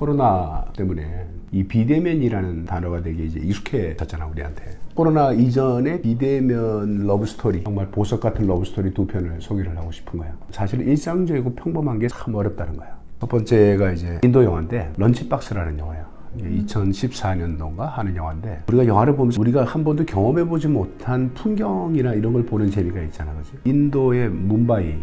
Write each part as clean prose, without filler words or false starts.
코로나 때문에 이 비대면이라는 단어가 되게 이제 익숙해졌잖아, 우리한테. 코로나 이전에 비대면 러브스토리, 정말 보석 같은 러브스토리 두 편을 소개를 하고 싶은 거야. 사실 일상적이고 평범한 게 참 어렵다는 거야. 첫 번째가 이제 인도 영화인데 런치박스라는 영화야. 2014년도인가 하는 영화인데, 우리가 영화를 보면서 우리가 한 번도 경험해보지 못한 풍경이나 이런 걸 보는 재미가 있잖아, 그지? 인도의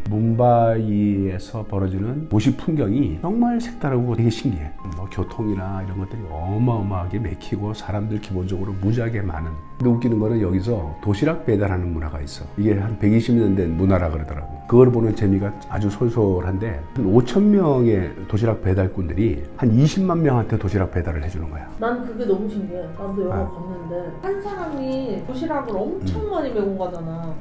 뭄바이에서 벌어지는 도시 풍경이 정말 색다르고 되게 신기해. 뭐 교통이나 이런 것들이 어마어마하게 막히고 사람들 기본적으로 무지하게 많은. 근데 웃기는 거는 여기서 도시락 배달하는 문화가 있어. 이게 한 120년 된 문화라 그러더라고. 그걸 보는 재미가 아주 솔솔한데, 한 5천 명의 도시락 배달꾼들이 한 20만 명한테 도시락 배달을 해주는 거야. 난 그게 너무 신기해. 나도 영화 봤는데 한 사람이 도시락을 엄청 많이 메고 가잖아.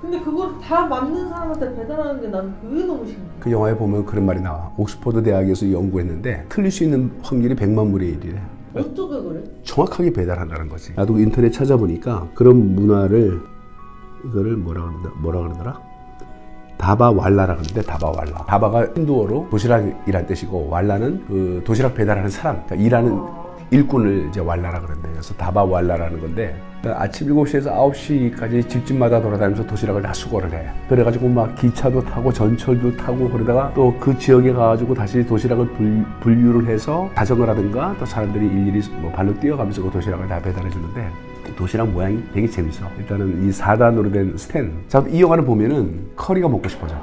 근데 그걸 다 맞는 사람한테 배달하는 게 난 그게 너무 신기해. 그 영화에 보면 그런 말이 나와. 옥스퍼드 대학에서 연구했는데 틀릴 수 있는 확률이 100만 분의 1이래. 어떻게 그래? 정확하게 배달한다는 거지. 나도 인터넷 찾아보니까 그런 문화를, 이거를 뭐라 그러더라? 다바왈라라 그러는데, 다바왈라. 다바가 힌두어로 도시락이란 뜻이고, 왈라는 그 도시락 배달하는 사람, 그러니까 일하는 일꾼을 이제 왈라라 그러는데, 그래서 다바왈라라는 건데, 아침 7시에서 9시까지 집집마다 돌아다니면서 도시락을 다 수거를 해. 그래가지고 막 기차도 타고 전철도 타고, 그러다가 또 그 지역에 가가지고 다시 도시락을 분류를 해서 자전거라든가 또 사람들이 일일이 뭐 발로 뛰어가면서 그 도시락을 다 배달해 주는데, 도시락 모양이 되게 재밌어. 일단은 이 4단으로 된 스탠. 자, 이 영화를 보면은 커리가 먹고 싶어져.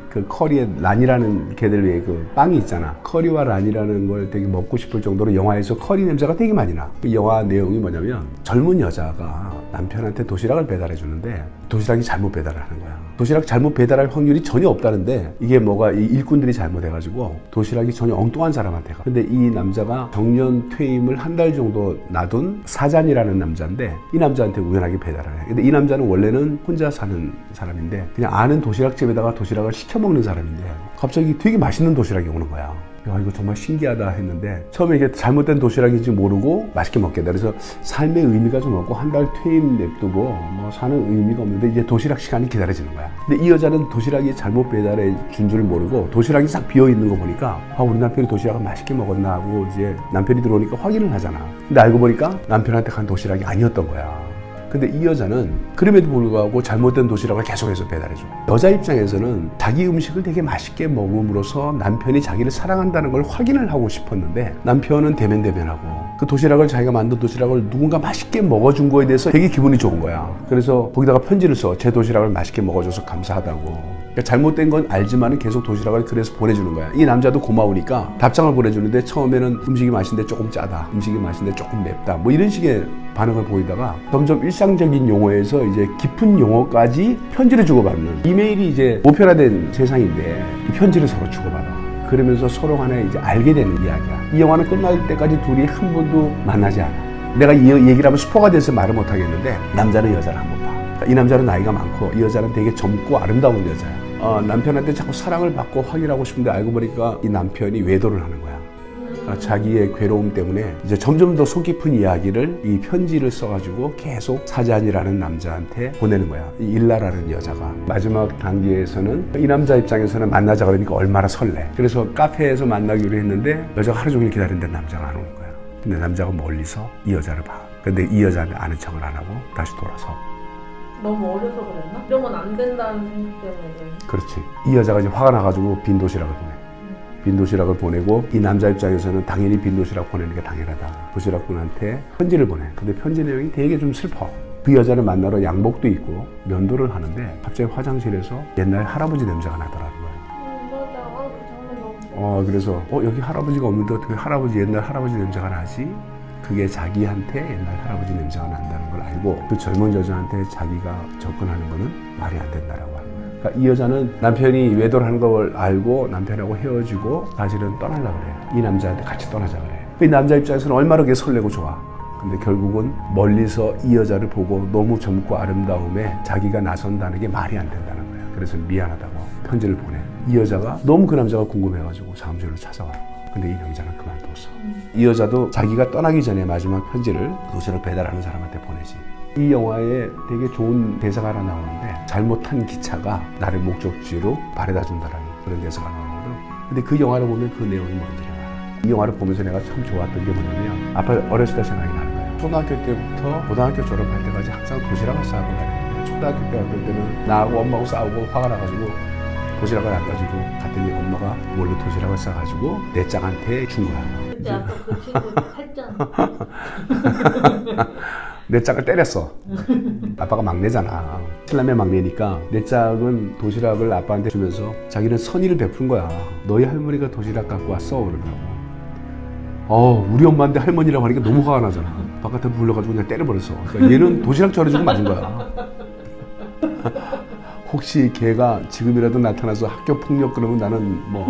그 커리에 란이라는 걔들 외에 그 빵이 있잖아. 커리와 란이라는 걸 되게 먹고 싶을 정도로 영화에서 커리 냄새가 되게 많이 나. 그 영화 내용이 뭐냐면, 젊은 여자가 남편한테 도시락을 배달해 주는데 도시락이 잘못 배달을 하는 거야. 도시락 잘못 배달할 확률이 전혀 없다는데, 이게 뭐가 이 일꾼들이 잘못해가지고 도시락이 전혀 엉뚱한 사람한테 가. 근데 이 남자가 정년 퇴임을 한 달 정도 놔둔 사잔이라는 남자인데, 이 남자한테 우연하게 배달을 해. 근데 이 남자는 원래는 혼자 사는 사람인데 그냥 아는 도시락집에다가 도시락을 시켜 먹는 사람인데, 갑자기 되게 맛있는 도시락이 오는 거야. 야, 이거 정말 신기하다 했는데, 처음에 이게 잘못된 도시락인지 모르고 맛있게 먹겠다. 그래서 삶의 의미가 좀 없고 한 달 퇴임 냅두고 뭐 사는 의미가 없는데 이제 도시락 시간이 기다려지는 거야. 근데 이 여자는 도시락이 잘못 배달해 준 줄 모르고 도시락이 싹 비어 있는 거 보니까, 아, 우리 남편이 도시락을 맛있게 먹었나 하고 이제 남편이 들어오니까 확인을 하잖아. 근데 알고 보니까 남편한테 간 도시락이 아니었던 거야. 근데 이 여자는 그럼에도 불구하고 잘못된 도시락을 계속해서 배달해줘. 여자 입장에서는 자기 음식을 되게 맛있게 먹음으로써 남편이 자기를 사랑한다는 걸 확인을 하고 싶었는데, 남편은 대면대면하고 그 도시락을, 자기가 만든 도시락을 누군가 맛있게 먹어준 거에 대해서 되게 기분이 좋은 거야. 그래서 거기다가 편지를 써. 제 도시락을 맛있게 먹어줘서 감사하다고. 그러니까 잘못된 건 알지만 계속 도시락을 그래서 보내주는 거야. 이 남자도 고마우니까 답장을 보내주는데, 처음에는 음식이 맛있는데 조금 짜다, 음식이 맛있는데 조금 맵다, 뭐 이런 식의 반응을 보이다가 점점 일상적인 용어에서 이제 깊은 용어까지 편지를 주고받는, 이메일이 이제 보편화된 세상인데 이 편지를 서로 주고받아. 그러면서 서로 간에 이제 알게 되는 이야기야. 이 영화는 끝날 때까지 둘이 한 번도 만나지 않아. 내가 이 얘기를 하면 스포가 돼서 말을 못 하겠는데, 남자는 여자를 한번 봐. 이 남자는 나이가 많고 이 여자는 되게 젊고 아름다운 여자야. 남편한테 자꾸 사랑을 받고 확인하고 싶은데, 알고 보니까 이 남편이 외도를 하는 거야. 자기의 괴로움 때문에 이제 점점 더 속 깊은 이야기를 이 편지를 써가지고 계속 사잔이라는 남자한테 보내는 거야. 이 일라라는 여자가. 마지막 단계에서는 이 남자 입장에서는 만나자 그러니까 얼마나 설레. 그래서 카페에서 만나기로 했는데 여자가 하루 종일 기다리는데 남자가 안 오는 거야. 근데 남자가 멀리서 이 여자를 봐. 근데 이 여자한테 아는 척을 안 하고 다시 돌아서. 너무 어려서 그랬나? 이런 건 안 된다는 생각 때문에 그래. 그렇지. 이 여자가 이제 화가 나가지고 빈 도시락을 보내. 빈 도시락을 보내고, 이 남자 입장에서는 당연히 빈 도시락 보내는 게 당연하다. 도시락꾼한테 편지를 보내. 근데 편지 내용이 되게 좀 슬퍼. 그 여자를 만나러 양복도 입고 면도를 하는데 갑자기 화장실에서 옛날 할아버지 냄새가 나더라는 거야. 맞아. 그 장면 너무. 그래서 여기 할아버지가 없는데 어떻게 옛날 할아버지 냄새가 나지? 그게 자기한테 옛날 할아버지 냄새가 난다는 걸 알고, 그 젊은 여자한테 자기가 접근하는 거는 말이 안 된다라고 하는 거야. 그러니까 이 여자는 남편이 외도를 하는 걸 알고 남편하고 헤어지고 사실은 떠나려고 그래. 이 남자한테 같이 떠나자 그래. 그 남자 입장에서는 얼마나 그게 설레고 좋아. 근데 결국은 멀리서 이 여자를 보고 너무 젊고 아름다움에 자기가 나선다는 게 말이 안 된다는 거야. 그래서 미안하다고 편지를 보내. 이 여자가 너무 그 남자가 궁금해가지고 사무실로 찾아와. 근데 이 남자는 그만뒀어. 이 여자도 자기가 떠나기 전에 마지막 편지를 도시락 배달하는 사람한테 보내지. 이 영화에 되게 좋은 대사가 하나 나오는데, 잘못한 기차가 나를 목적지로 바래다 준다라는 그런 대사가 나오거든. 근데 그 영화를 보면 그 내용이 뭔지를 알아. 이 영화를 보면서 내가 참 좋았던 게 뭐냐면 아빠 어렸을 때 생각이 나는 거야. 초등학교 때부터 고등학교 졸업할 때까지 항상 도시락을 싸고 다녔는데 초등학교 때 어떨 때는 나하고 엄마하고 싸우고 화가 나가지고 도시락을 안 가지고 갔더니 엄마가 몰래 도시락을 싸가지고 내 짝한테 준 거야. 그때 아까 그 친구 했잖아. 내 짝을 때렸어. 아빠가 막내잖아. 신남의 막내니까 내 짝은 도시락을 아빠한테 주면서 자기는 선의를 베푼 거야. 너희 할머니가 도시락 갖고 왔어 그러더라고. 우리 엄마인데 할머니라고 하니까 너무 화가 나잖아. 바깥에 불러가지고 그냥 때려버렸어. 그러니까 얘는 도시락 차려주고 맞은 거야. 혹시 걔가 지금이라도 나타나서 학교 폭력 그러면 나는 뭐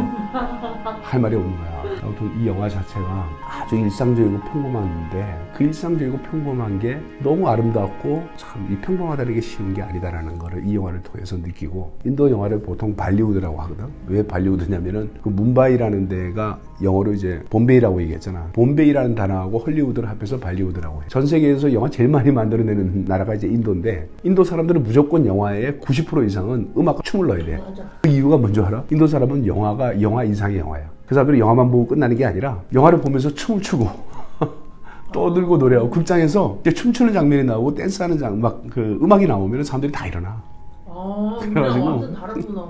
할 말이 없는 거야. 아무튼 이 영화 자체가 아주 일상적이고 평범한데 그 일상적이고 평범한 게 너무 아름답고 참 이 평범하다는 게 쉬운 게 아니다라는 거를 이 영화를 통해서 느끼고 인도 영화를 보통 발리우드라고 하거든. 왜 발리우드냐면은 그 뭄바이라는 데가 영어로 이제 bombay라고 얘기했잖아. bombay라는 단어하고 헐리우드를 합해서 발리우드라고 해. 전 세계에서 영화 제일 많이 만들어내는 나라가 이제 인도인데 인도 사람들은 무조건 영화의 90% 이상은 음악과 춤을 넣어야 돼. 맞아. 그 이유가 뭔지 알아? 인도 사람은 영화가 영화 이상의 영화야. 그 사람들이 영화만 보고 끝나는 게 아니라 영화를 보면서 춤을 추고 떠들고 노래하고 극장에서 이제 춤추는 장면이 나오고 댄스하는 그 음악이 나오면 사람들이 다 일어나. 그래가지고 완전 다르구나.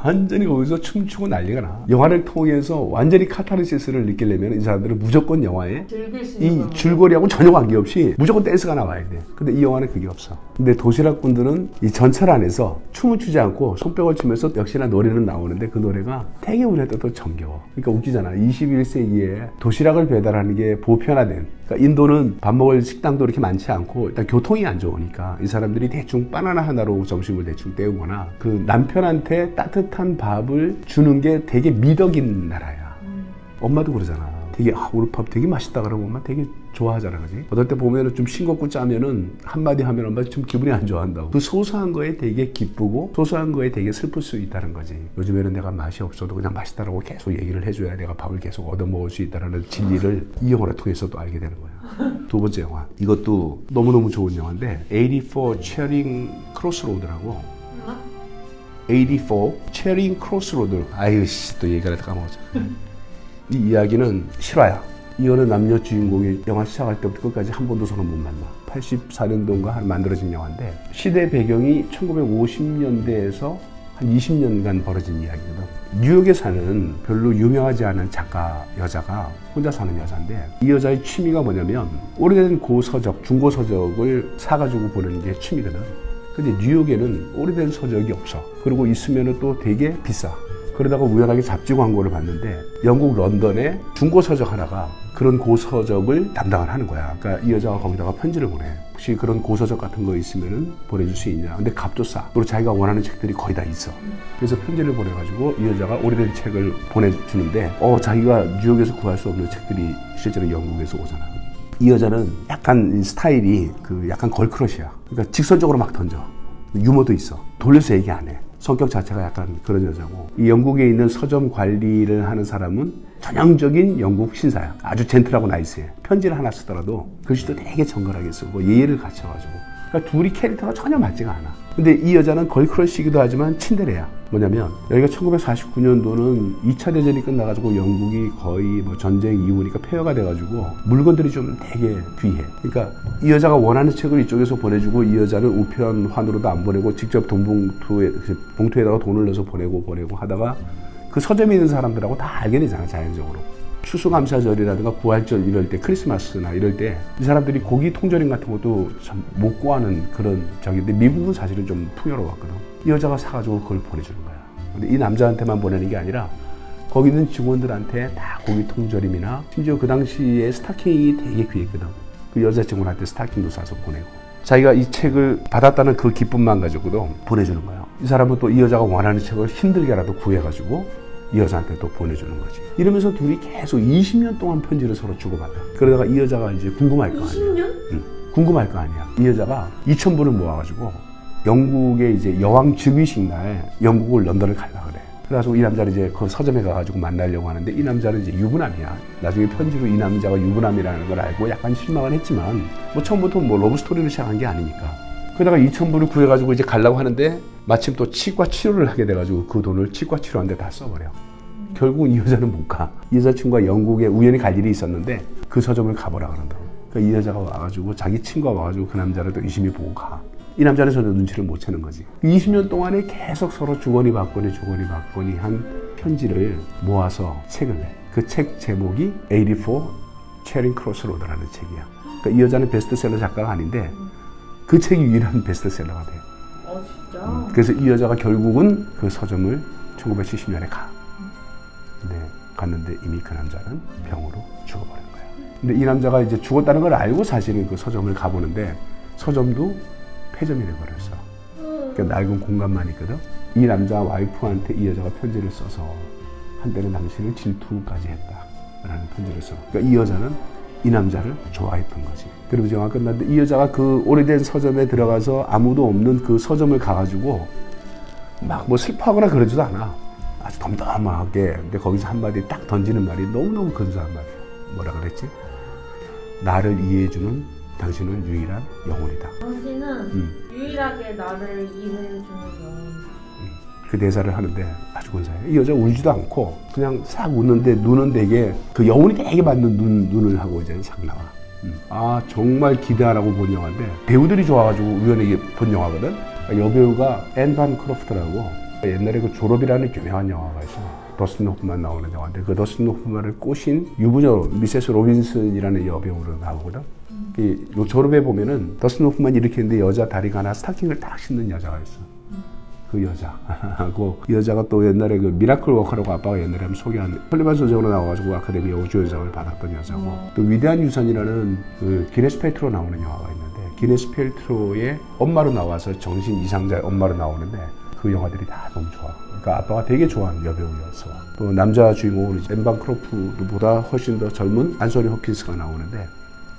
완전히 거기서 춤추고 난리가 나. 영화를 통해서 완전히 카타르시스를 느끼려면 이 사람들은 무조건 영화에 즐길 수 이 있는 줄거리하고 전혀 관계없이 무조건 댄스가 나와야 돼. 근데 이 영화는 그게 없어. 근데 도시락분들은 이 전철 안에서 춤을 추지 않고 손뼉을 치면서 역시나 노래는 나오는데 그 노래가 되게 우리한테 또 정겨워. 그러니까 웃기잖아. 21세기에 도시락을 배달하는 게 보편화된. 그러니까 인도는 밥 먹을 식당도 이렇게 많지 않고 일단 교통이 안 좋으니까 이 사람들이 대충 바나나 하나로 점심을 대충 때우거나 그 남편한테 따뜻한 밥을 주는 게 되게 미덕인 나라야. 엄마도 그러잖아. 되게 우리 밥 되게 맛있다 그러면 엄마 되게 좋아하잖아, 그지? 어떨 때 보면은 좀 싱겁고 짜면은 한마디 하면 엄마 좀 기분이 안 좋아한다고. 그 소소한 거에 되게 기쁘고 소소한 거에 되게 슬플 수 있다는 거지. 요즘에는 내가 맛이 없어도 그냥 맛있다라고 계속 얘기를 해줘야 내가 밥을 계속 얻어 먹을 수 있다는 진리를 이 영화를 통해서도 알게 되는 거야. 두 번째 영화. 이것도 너무너무 좋은 영화인데 84 Charing Crossroad라고. 84 Charing Crossroad. 아유 씨, 또 얘기를 까먹었어. 이 이야기는 실화야. 이거는 남녀 주인공이 영화 시작할 때부터 끝까지 한 번도 서로 못 만나. 84년도인가 만들어진 영화인데 시대 배경이 1950년대에서 한 20년간 벌어진 이야기거든. 뉴욕에 사는 별로 유명하지 않은 작가 여자가 혼자 사는 여자인데 이 여자의 취미가 뭐냐면 오래된 고서적, 중고서적을 사가지고 보는 게 취미거든. 근데 뉴욕에는 오래된 서적이 없어. 그리고 있으면 또 되게 비싸. 그러다가 우연하게 잡지 광고를 봤는데 영국 런던에 중고서적 하나가 그런 고서적을 담당을 하는 거야. 그러니까 이 여자가 거기다가 편지를 보내. 혹시 그런 고서적 같은 거 있으면 보내줄 수 있냐. 근데 값도 싸. 그리고 자기가 원하는 책들이 거의 다 있어. 그래서 편지를 보내가지고 이 여자가 오래된 책을 보내주는데 자기가 뉴욕에서 구할 수 없는 책들이 실제로 영국에서 오잖아. 이 여자는 약간 스타일이 약간 걸크러시야. 그러니까 직선적으로 막 던져. 유머도 있어. 돌려서 얘기 안 해. 성격 자체가 약간 그런 여자고 이 영국에 있는 서점 관리를 하는 사람은 전형적인 영국 신사야. 아주 젠틀하고 나이스해. 편지를 하나 쓰더라도 글씨도 되게 정갈하게 쓰고 예의를 갖춰가지고 그러니까 둘이 캐릭터가 전혀 맞지가 않아. 근데 이 여자는 걸크러시이기도 하지만 친데레야. 뭐냐면 여기가 1949년도는 2차 대전이 끝나가지고 영국이 거의 뭐 전쟁 이후니까 폐허가 돼가지고 물건들이 좀 되게 귀해. 그러니까 이 여자가 원하는 책을 이쪽에서 보내주고 이 여자는 우편환으로도 안 보내고 직접 봉투에다가 돈을 넣어서 보내고 하다가 그 서점에 있는 사람들하고 다 알게 되잖아, 자연적으로. 추수감사절이라든가 부활절 이럴 때, 크리스마스나 이럴 때 이 사람들이 고기 통조림 같은 것도 참 못 구하는 그런 적인데 미국은 사실은 좀 풍요로웠거든. 이 여자가 사가지고 그걸 보내주는 거야. 근데 이 남자한테만 보내는 게 아니라 거기 있는 직원들한테 다 고기 통조림이나 심지어 그 당시에 스타킹이 되게 귀했거든. 그 여자친구한테 스타킹도 사서 보내고 자기가 이 책을 받았다는 그 기쁨만 가지고도 보내주는 거야. 이 사람은 또 이 여자가 원하는 책을 힘들게라도 구해가지고 이 여자한테 또 보내주는 거지. 이러면서 둘이 계속 20년 동안 편지를 서로 주고받아. 그러다가 이 여자가 이제 궁금할 거 아니야. 20년? 응. 궁금할 거 아니야. 이 여자가 2,000불을 모아가지고 영국의 이제 여왕 즉위식 날 영국을 런던을 가려고 그래. 그래가지고 이 남자를 이제 그 서점에 가가지고 만나려고 하는데 이 남자는 이제 유부남이야. 나중에 편지로 이 남자가 유부남이라는 걸 알고 약간 실망은 했지만 뭐 처음부터 뭐 러브스토리를 시작한 게 아니니까. 그러다가 2,000불을 구해가지고 이제 가려고 하는데 마침 또 치과 치료를 하게 돼가지고 그 돈을 치과 치료하는데 다 써버려. 결국 이 여자는 못 가. 이 여자친구가 영국에 우연히 갈 일이 있었는데 그 서점을 가보라 그런다고. 그러니까 이 여자가 와가지고 자기 친구가 와가지고 그 남자를 또 유심히 보고 가. 이 남자는 전혀 눈치를 못 채는 거지. 20년 동안에 계속 서로 주거니 받거니 한 편지를 모아서 책을 내. 그 책 제목이 84 체링 크로스 로드라는 책이야. 그러니까 이 여자는 베스트셀러 작가가 아닌데 그 책이 유일한 베스트셀러가 돼. 진짜? 그래서 이 여자가 결국은 그 서점을 1970년에 가. 네, 갔는데 이미 그 남자는 병으로 죽어버린 거야. 근데 이 남자가 이제 죽었다는 걸 알고 사실은 그 서점을 가보는데 서점도 폐점이 돼버렸어. 그러니까 낡은 공간만 있거든. 이 남자 와이프한테 이 여자가 편지를 써서 한때는 당신을 질투까지 했다라는 편지를 써. 그러니까 이 여자는 이 남자를 좋아했던 거지. 그리고 영화 끝났는데 이 여자가 그 오래된 서점에 들어가서 아무도 없는 그 서점을 가가지고 막 뭐 슬퍼하거나 그러지도 않아. 아주 덤덤하게. 근데 거기서 한마디 딱 던지는 말이 너무너무 근사한 말이야. 뭐라 그랬지? 나를 이해해주는 당신은 유일한 영혼이다. 당신은 유일하게 나를 이해해주는 영혼. 그 대사를 하는데 아주 근사해요. 이 여자 울지도 않고 그냥 싹 웃는데 눈은 되게 그 영혼이 되게 맞는 눈을 하고 이제 싹 나와. 아 정말 기대하라고 본 영화인데 배우들이 좋아가지고 우연히 본 영화거든. 여배우가 앤 반 크로프트라고 옛날에 그 졸업이라는 유명한 영화가 있어. 더스틴 호프만 나오는 영화인데 그 더스틴 호프만을 꼬신 유부녀 미세스 로빈슨이라는 여배우로 나오거든. 이 졸업에 보면은 더스틴 호프만 이렇게 했는데 여자 다리가 하나 스타킹을 딱 신는 여자가 있어. 그 여자. 그 여자가 또 옛날에 그 미라클 워커라고 아빠가 옛날에 한번 소개한 헐리반 소장으로 나와가지고 아카데미 우주연상을 받았던 여자고 또 위대한 유산이라는 그 기네스 펠트로 나오는 영화가 있는데 기네스 펠트로의 엄마로 나와서 정신 이상자의 엄마로 나오는데 그 영화들이 다 너무 좋아. 그러니까 아빠가 되게 좋아하는 여배우였어. 또 남자 주인공은 엠반 크로프보다 훨씬 더 젊은 안소니 호킨스가 나오는데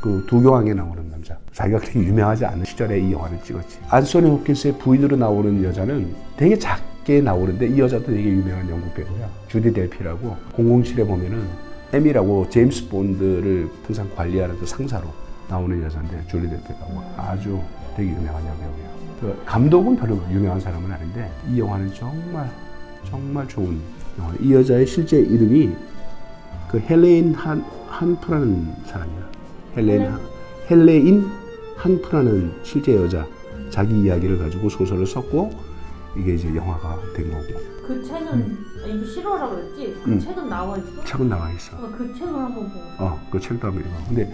그 두교황에 나오는 남자. 자기가 그렇게 유명하지 않은 시절에 이 영화를 찍었지. 안소니 호킨스의 부인으로 나오는 여자는 되게 작게 나오는데 이 여자도 되게 유명한 영국 배우야. 주디 델피라고 007에 보면은 에미라고 제임스 본드를 항상 관리하는 그 상사로 나오는 여자인데 줄리 델피라고 아주 되게 유명한 여배우야. 그 감독은 별로 유명한 사람은 아닌데 이 영화는 정말 좋은 영화. 이 여자의 실제 이름이 그 헬레인 한프라는 사람이야. 헬레인 한프라는 실제 여자 자기 이야기를 가지고 소설을 썼고 이게 이제 영화가 된 거고. 그 책은 이게 실화라고 그랬지? 그 책은 나와 있어? 책은 나와 있어. 그 책을 한번 보고. 그 책도 한번 읽어. 근데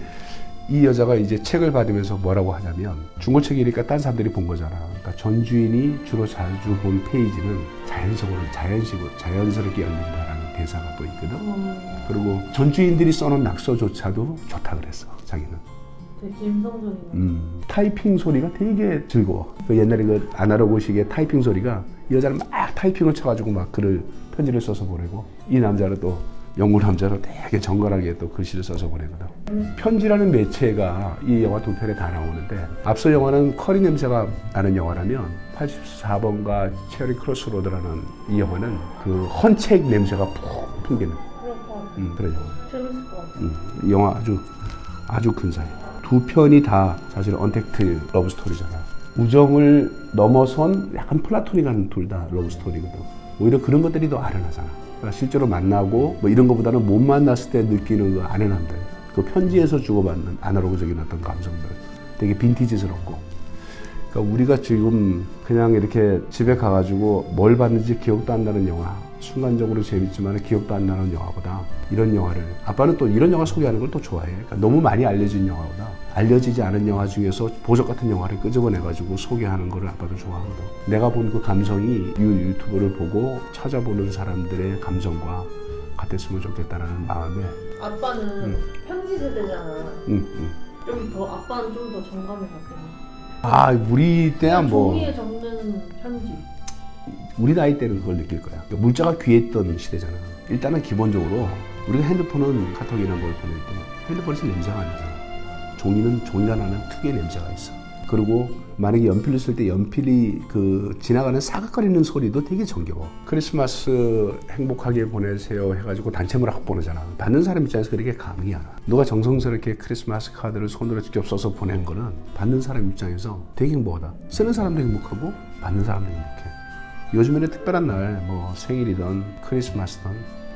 이 여자가 이제 책을 받으면서 뭐라고 하냐면 중고책이니까 딴 사람들이 본 거잖아. 그러니까 전 주인이 주로 자주 본 페이지는 자연스럽게 열린다라는 대사가 또 있거든. 그리고 전 주인들이 써놓은 낙서조차도 좋다 그랬어. 자기는. 되게 감성적이네. 타이핑 소리가 되게 즐거워. 그 옛날에 그 아날로그식의 타이핑 소리가 이 여자는 막 타이핑을 쳐가지고 막 글을 편지를 써서 보내고 이 남자는 또 영국 남자로 되게 정갈하게 또 글씨를 써서 보내거든. 편지라는 매체가 이 영화 두 편에 다 나오는데 앞서 영화는 커리 냄새가 나는 영화라면 84번가 체리 크로스 로드라는 이 영화는 그 헌책 냄새가 푹 풍기는 그런 영화. 재밌을 것 같아. 이 영화 아주 근사해. 두 편이 다 사실 언택트 러브 스토리잖아. 우정을 넘어선 약간 플라토닉한 둘 다 러브 스토리거든. 오히려 그런 것들이 더 아련하잖아. 그러니까 실제로 만나고 뭐 이런 것보다는 못 만났을 때 느끼는 그 아련함들, 그 편지에서 주고받는 아날로그적인 어떤 감성들, 되게 빈티지스럽고. 그러니까 우리가 지금 그냥 이렇게 집에 가가지고 뭘 봤는지 기억도 안 나는 영화, 순간적으로 재밌지만 기억도 안 나는 영화보다 이런 영화를, 아빠는 또 이런 영화 소개하는 걸 또 좋아해. 그러니까 너무 많이 알려진 영화보다 알려지지 않은 영화 중에서 보석 같은 영화를 끄집어내가지고 소개하는 거를 아빠도 좋아하거든. 내가 본 그 감성이 유튜브를 보고 찾아보는 사람들의 감성과 같았으면 좋겠다는 마음에. 아빠는 편지 세대잖아. 좀 더 아빠는 좀 더 정감이 갔겠네. 우리 때야 뭐 종이에 적는 편지. 우리 나이 때는 그걸 느낄 거야. 물자가 귀했던 시대잖아. 일단은 기본적으로 우리가 핸드폰은 카톡이나 뭘 보낼 때 핸드폰에서 냄새가 안 나잖아. 종이는 종이가 나는 특유의 냄새가 있어. 그리고 만약에 연필을 쓸 때 연필이 그 지나가는 사각거리는 소리도 되게 정겨워. 크리스마스 행복하게 보내세요 해가지고 단체물 학 보내잖아. 받는 사람 입장에서 그렇게 감흥이 안 와. 누가 정성스럽게 크리스마스 카드를 손으로 직접 써서 보낸 거는 받는 사람 입장에서 되게 행복하다. 쓰는 사람도 행복하고 받는 사람도 행복해. 요즘에는 특별한 날, 뭐 생일이든 크리스마스든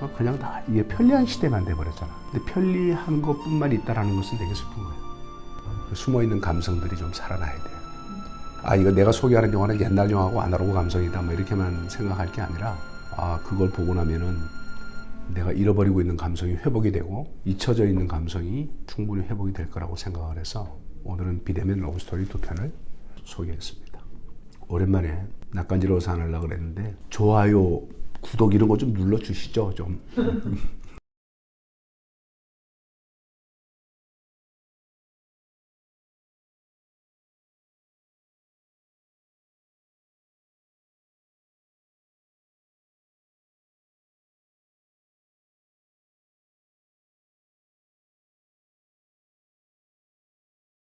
그냥 다 이게 편리한 시대만 돼버렸잖아. 근데 편리한 것뿐만 있다라는 것은 되게 슬픈 거예요. 숨어있는 감성들이 좀 살아나야 돼요. 아, 이거 내가 소개하는 영화는 옛날 영화고 아날로그 감성이다 뭐 이렇게만 생각할 게 아니라, 아, 그걸 보고 나면은 내가 잃어버리고 있는 감성이 회복이 되고 잊혀져 있는 감성이 충분히 회복이 될 거라고 생각을 해서 오늘은 비대면 러브스토리 2편을 소개했습니다. 오랜만에 낯간지러워서 안 하려고 그랬는데 좋아요, 구독 이런 거 좀 눌러주시죠, 좀.